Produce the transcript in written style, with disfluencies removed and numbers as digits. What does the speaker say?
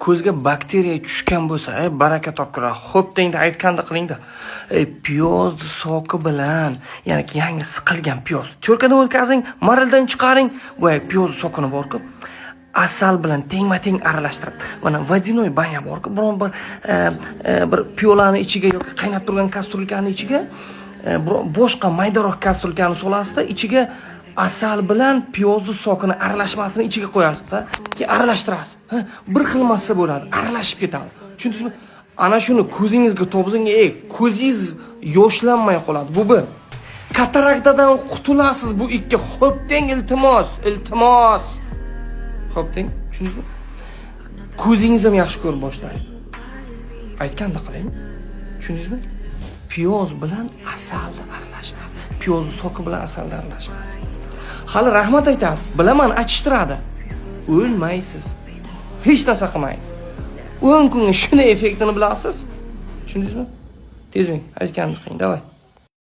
ko'zga bakteriya tushgan bo'lsa, baraka topkirar. Xo'p dengda aytganda qilingda. Piyoz soki bilan, ya'ni yangi siqilgan piyoz. Cho'rkadan o'tkazing, marildan chiqaring, bu piyoz sokini bor-ku. Asal bilan tengma-teng aralashtirib, mana vodinoy banya bor-ku, biron bir piyolani ichiga yoki qaynab turgan kastrulkani ichiga boshqa maydaroq kastrulkani solasizda, ichiga asal bilan piyozni sokini aralashmasini ichiga qo'yasizda, keyin aralashtirasiz. Bir xil massa bo'ladi, aralashib ketadi. Tushundingizmi? Ana shuni ko'zingizga topsang, ko'zingiz yoshlanmay qoladi. Bu bir. Kataraktadan qutulasiz bu ikki. Xo'p deng, iltimos. Xo'p deng, tushundingizmi? Ko'zingiz ham yaxshi ko'rib boshlaydi. Aytganda qiling. Tushundingizmi? Piyoz bilan asalni aralashmasi. Piyoz soki bilan asalni aralashmasi. Hali rahmat aytasiz. Bilaman, achishtiradi. O'lmaysiz. Hech narsa qilmaydi. 10 kunga shuni effektini bilasiz. Tushundingizmi? Tezming, aytganda qiling, davay.